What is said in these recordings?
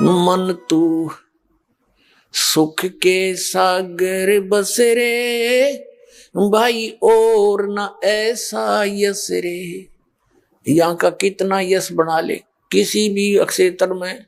मन तू सुख के सागर बस रे भाई, और न ऐसा यश रे। यहाँ का कितना यश बना ले किसी भी क्षेत्र में,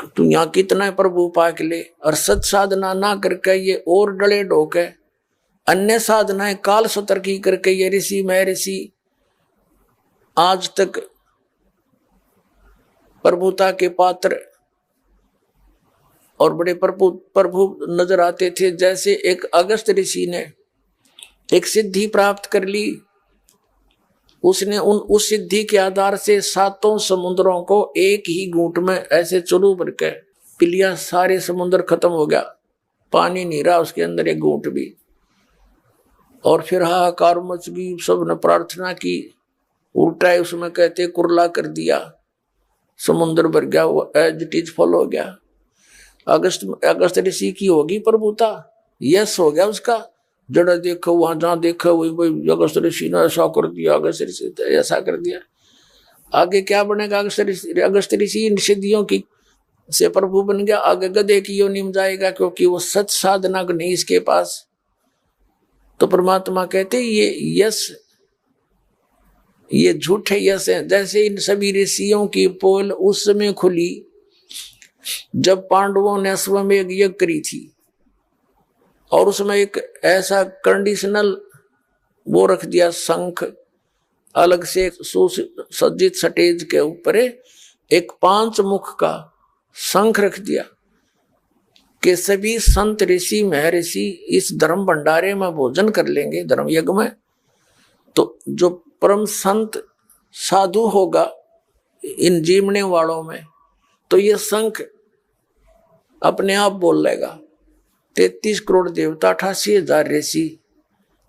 तू यहाँ कितना प्रभु पाक ले, और सत साधना ना करके ये और डले ढोके अन्य साधनाएं काल सतर की करके ये ऋषि मैं ऋषि आज तक प्रभुता के पात्र और बड़े प्रभु नजर आते थे। जैसे एक अगस्त ऋषि ने एक सिद्धि प्राप्त कर ली, उसने उस सिद्धि के आधार से सातों समुद्रों को एक ही घूंट में ऐसे चुरू भर के पी लिया। सारे समुद्र खत्म हो गया, पानी नहीं रहा उसके अंदर एक घूंट भी। और फिर हाहाकार मच गई, सबने प्रार्थना की, उल्टा है उसमें कहते कुरला कर दिया, समुद्र भर गया, वो एज इट इज फॉल हो गया। अगस्त ऋषि की होगी प्रभुता, यश हो गया उसका। जड़ा देखो वहां जहां देखो वही अगस्त ऋषि ने ऐसा कर दिया, अगस्त ऋषि ऐसा कर दिया। आगे क्या बनेगा? अगस्त ऋषि इन सिद्धियों की से प्रभु बन गया, आगे गधे की योनि में जाएगा, क्योंकि वो सच साधना नहीं इसके पास। तो परमात्मा कहते ये यश, ये झूठे यश है। जैसे इन सभी ऋषियों की पोल उस समय खुली जब पांडवों ने अश्वमेध यज्ञ करी थी, और उसमें एक ऐसा कंडीशनल वो रख दिया, शंख अलग से सुसज्जित स्टेज के ऊपर एक 5 मुख का शंख रख दिया कि सभी संत ऋषि महर्षि इस धर्म भंडारे में भोजन कर लेंगे, धर्म यज्ञ में। तो जो परम संत साधु होगा इन जीवने वालों में, तो ये शंख अपने आप बोल लेगा। 33 करोड़ देवता, 88,000 ऋषि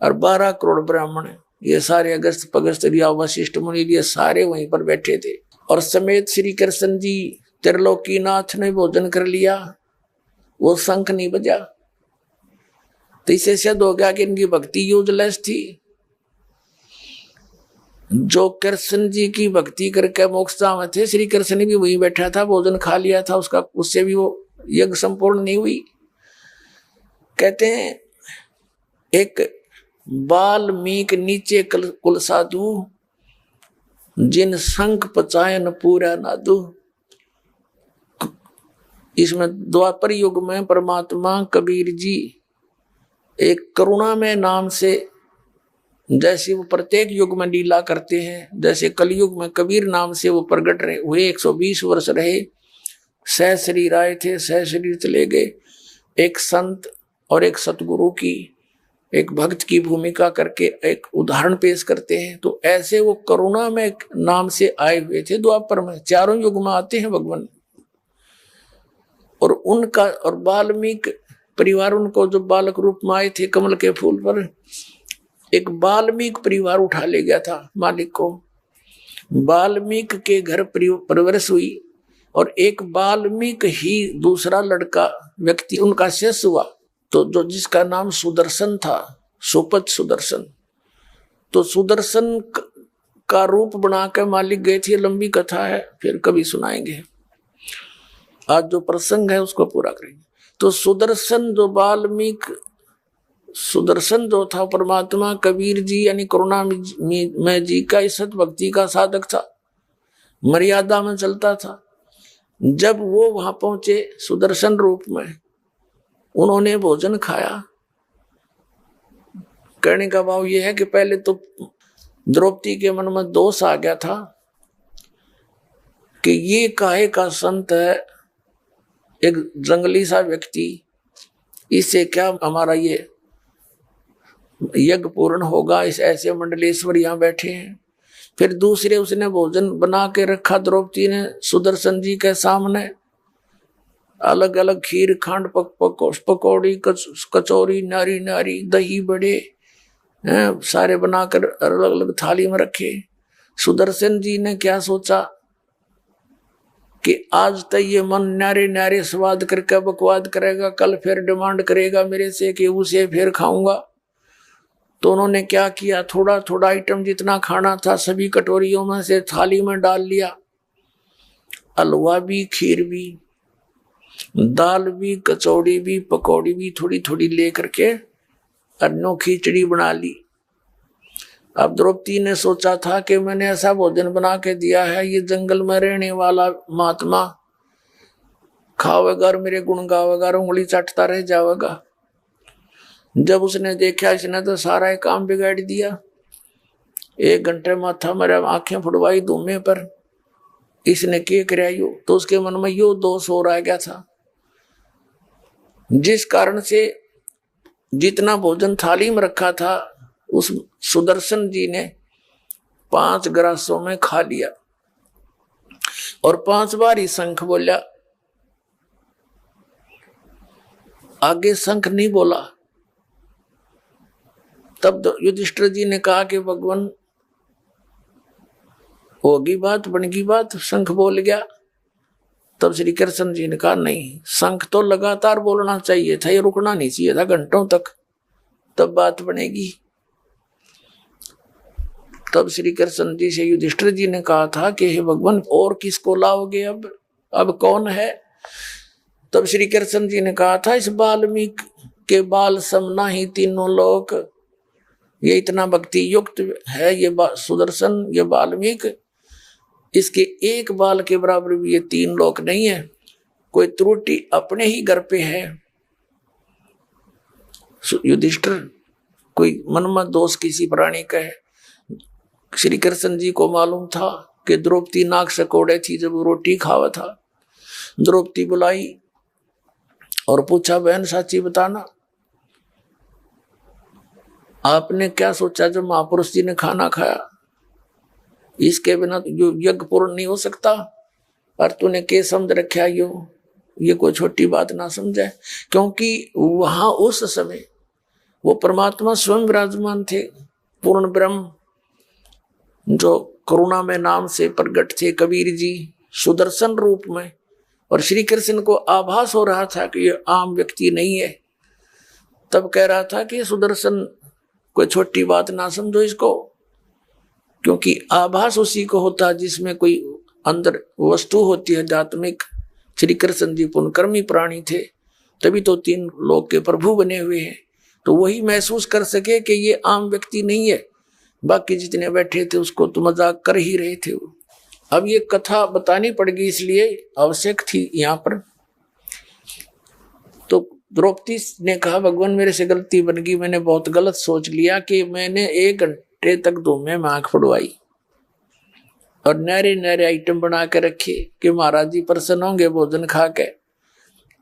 और 12 करोड़ ब्राह्मण, ये सारे अगस्त पगस्त रिया वशिष्ठ मुनि ये सारे वहीं पर बैठे थे। और समेत श्री कृष्ण जी त्रिलोकीनाथ ने भोजन कर लिया, वो शंख नहीं बजा। तो इससे सिद्ध हो गया कि इनकी भक्ति यूजलेस थी। जो कृष्ण जी की भक्ति करके मोक्षता में थे, श्री कृष्ण भी वहीं बैठा था, भोजन खा लिया था उसका, उससे भी वो यज्ञ संपूर्ण नहीं हुई। कहते हैं एक वाल्मीकि नीचे कुल साधु, जिन शंख पचायन पूरा नादु। इसमें द्वापर युग में परमात्मा कबीर जी एक करुणा में नाम से, जैसे वो प्रत्येक युग में लीला करते हैं, जैसे कलयुग में कबीर नाम से वो प्रकट रहे हुए, 120 वर्ष रहे, सह शरीर आए थे, सह शरीर चले गए। एक संत और एक सतगुरु की, एक भक्त की भूमिका करके एक उदाहरण पेश करते हैं। तो ऐसे वो करुणा में नाम से आए हुए थे द्वापर में, चारों युग में आते हैं भगवान। और उनका और वाल्मीकि परिवार, उनको जो बालक रूप में आए थे कमल के फूल पर, एक वाल्मीकि परिवार उठा ले गया था मालिक को। वाल्मीकि के घर परवरिश हुई, और एक वाल्मीकि ही दूसरा लड़का व्यक्ति उनका शिष्य हुआ, तो जो जिसका नाम सुदर्शन था, सुपथ सुदर्शन। तो सुदर्शन का रूप बनाकर मालिक गए थे, लंबी कथा है, फिर कभी सुनाएंगे। आज जो प्रसंग है उसको पूरा करेंगे। तो सुदर्शन जो वाल्मीकि, सुदर्शन जो था परमात्मा कबीर जी यानी करुणा में जी का सत भक्ति का साधक था, मर्यादा में चलता था। जब वो वहां पहुंचे सुदर्शन रूप में, उन्होंने भोजन खाया। कहने का भाव यह है कि पहले तो द्रौपदी के मन में दोष आ गया था कि ये काहे का संत है, एक जंगली सा व्यक्ति, इससे क्या हमारा ये यज्ञ पूर्ण होगा, इस ऐसे मंडलेश्वर यहाँ बैठे हैं। फिर दूसरे उसने भोजन बना के रखा द्रौपदी ने सुदर्शन जी के सामने, अलग अलग खीर, खांड, पकौड़ी, कचौरी, नारी नारी, दही बड़े सारे बनाकर अलग अलग थाली में रखे। सुदर्शन जी ने क्या सोचा कि आज तक ये मन नारे नारे स्वाद करके बकवाद करेगा, कल फिर डिमांड करेगा मेरे से कि उसे फिर खाऊंगा। तो उन्होंने क्या किया, थोड़ा थोड़ा आइटम जितना खाना था सभी कटोरियों में से थाली में डाल लिया, हलवा भी, खीर भी, दाल भी, कचौड़ी भी, पकौड़ी भी थोड़ी थोड़ी लेकर के अन्नो खिचड़ी बना ली। अब द्रौपदी ने सोचा था कि मैंने ऐसा भोजन बना के दिया है, ये जंगल में रहने वाला महात्मा खावेगा और मेरे गुण गावेगा, उंगली चाटता रह जाएगा। जब उसने देखा इसने तो सारा काम बिगाड़ दिया, 1 घंटे माथा मेरा आंखें फुड़वाई धूमे पर, इसने क्या कराया यो, तो उसके मन में यो दोष हो रह गया था, जिस कारण से जितना भोजन थाली में रखा था उस सुदर्शन जी ने 5 ग्रासों में खा लिया और 5 बार ही शंख बोला, आगे शंख नहीं बोला। तब युधिष्ठिर जी ने कहा कि भगवान होगी बात, बनगी बात, शंख बोल गया। तब श्री कृष्ण जी ने कहा नहीं, शंख तो लगातार बोलना चाहिए था, ये रुकना नहीं चाहिए था घंटों तक, तब बात बनेगी। तब श्री कृष्ण जी से युधिष्ठिर जी ने कहा था कि हे भगवान और किसको लाओगे, अब कौन है। तब श्री कृष्ण जी ने कहा था इस वाल्मीकि के बाल समना ही तीनों लोक, ये इतना भक्ति युक्त है ये सुदर्शन, ये वाल्मीकि, इसके एक बाल के बराबर भी ये 3 लोक नहीं है। कोई त्रुटि अपने ही घर पे है युधिष्ठिर, कोई मन में दोष किसी प्राणी का है। श्री कृष्ण जी को मालूम था कि द्रौपदी नाक से कोड़े थी जब वो रोटी खावा था। द्रौपदी बुलाई और पूछा बहन साची बताना, आपने क्या सोचा जब महापुरुष जी ने खाना खाया, इसके बिना यज्ञ पूर्ण नहीं हो सकता, और तूने के समझ रखा ये कोई छोटी बात ना समझे, क्योंकि वहां उस समय वो परमात्मा स्वयं विराजमान थे, पूर्ण ब्रह्म जो करुणा में नाम से प्रकट थे, कबीर जी सुदर्शन रूप में, और श्री कृष्ण को आभास हो रहा था कि ये आम व्यक्ति नहीं है। तब कह रहा था कि सुदर्शन कोई छोटी बात ना समझो इसको, क्योंकि आभास उसी को होता है जिसमें कोई अंदर वस्तु होती है आध्यात्मिक। श्री कृष्ण जी पुण्यकर्मी प्राणी थे, तभी तो 3 लोक के प्रभु बने हुए हैं, तो वही महसूस कर सके कि ये आम व्यक्ति नहीं है। बाकी जितने बैठे थे उसको तो मजाक कर ही रहे थे। अब ये कथा बतानी पड़ गई, इसलिए आवश्यक थी यहाँ पर। तो द्रौपदी ने कहा भगवान मेरे से गलती बन गई, मैंने बहुत गलत सोच लिया कि मैंने 1 घंटे तक धूमे में आंख फुड़वाई और नरे नरे आइटम बना के रखे कि महाराज जी प्रसन्न होंगे भोजन खा के,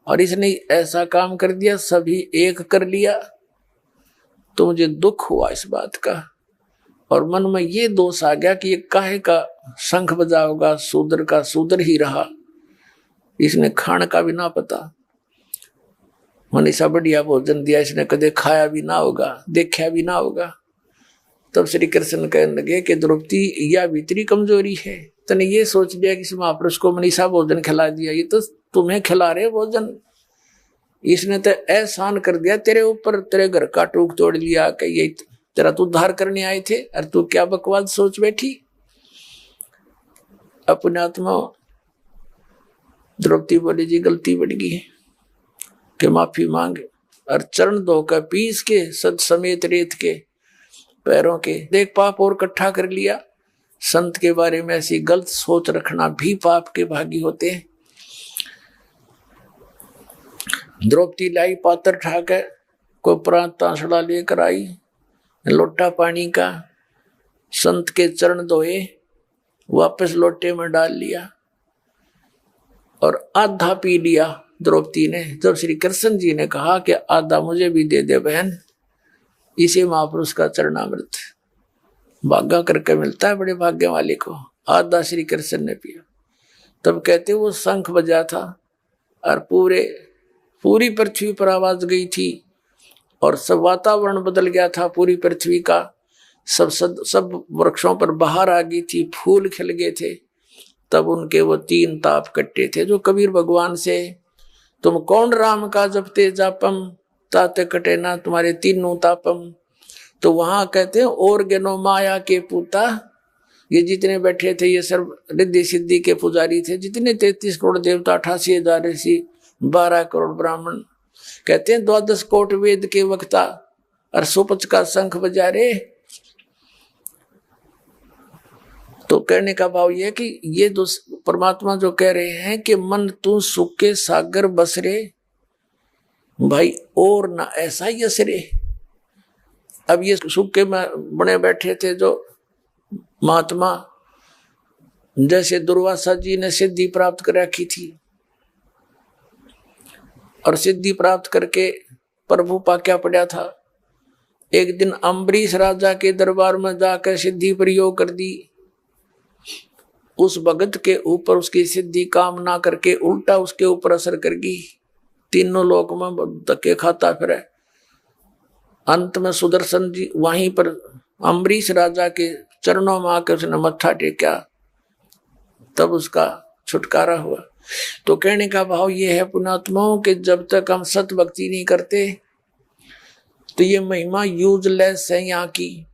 और इसने ऐसा काम कर दिया, सभी एक कर लिया। तो मुझे दुख हुआ इस बात का, और मन में ये दोष आ गया कि ये काहे का शंख बजाओगा, शूद्र का शूद्र ही रहा, इसने खान का भी ना पता, मनीषा बढ़िया भोजन दिया, इसने कदे खाया भी ना होगा, देखा भी ना होगा। तब श्री कृष्ण कहने लगे कि द्रौपदी यह भीतरी कमजोरी है, तने ये सोच लिया कि महापुरुष को मनीषा भोजन खिला दिया, ये तो तुम्हें खिला रहे भोजन, इसने तो एहसान कर दिया तेरे ऊपर, तेरे घर का टूक तोड़ लिया कि ये तेरा तो उद्धार करने आए थे, और तू क्या बकवास सोच बैठी। अपने आत्मा द्रौपदी बोली जी गलती बढ़ गई है कि माफी मांगे, और चरण धोकर पीस के सद समेत रेत के पैरों के देख पाप और इकट्ठा कर लिया। संत के बारे में ऐसी गलत सोच रखना भी पाप के भागी होते हैं। द्रौपदी लाई पात्र ठाकर कोई प्रांत तांसड़ा लेकर आई, लोटा पानी का, संत के चरण धोए, वापस लोटे में डाल लिया और आधा पी लिया द्रौपदी ने। जब श्री कृष्ण जी ने कहा कि आधा मुझे भी दे दे बहन, इसे महापुरुष का चरणामृत भागा करके मिलता है बड़े भाग्य वाले को, आधा श्री कृष्ण ने पिया। तब कहते वो शंख बजा था और पूरी पृथ्वी पर आवाज गई थी और सब वातावरण बदल गया था पूरी पृथ्वी का, सब वृक्षों पर बाहर आ गई थी, फूल खिल गए थे। तब उनके वो 3 ताप कट्टे थे जो कबीर भगवान से, तुम कौन राम का जपते जापम ताते कटे ना तुम्हारे 3 तापम। तो वहां कहते हैं और गेनो माया के पूता, ये जितने बैठे थे ये सब रिद्धि सिद्धि के पुजारी थे, जितने 33 करोड़ देवता, 88,000 ऋषि, 12 करोड़ ब्राह्मण। कहते हैं 12 कोट वेद के वक्ता और सुपच का शंख बजा रे। तो कहने का भाव यह कि ये परमात्मा जो कह रहे हैं कि मन तू सुख के सागर बस रे भाई, और ना ऐसा ही असरे। अब ये सुख के बने बैठे थे जो महात्मा, जैसे दुर्वासा जी ने सिद्धि प्राप्त कर रखी थी और सिद्धि प्राप्त करके प्रभु पा क्या पड़ा था। एक दिन अम्बरीश राजा के दरबार में जाकर सिद्धि प्रयोग कर दी। उस भगत के ऊपर उसकी सिद्धि काम ना करके उल्टा उसके ऊपर असर कर गई। तीनों लोक में धक्के खाता फिरे। अंत में सुदर्शन जी वहीं पर अम्बरीश राजा के चरणों में आकर उसने मत्था टेका, तब उसका छुटकारा हुआ। तो कहने का भाव ये है पुण्यात्माओं कि जब तक हम सत भक्ति नहीं करते तो ये महिमा यूजलेस है यहाँ की।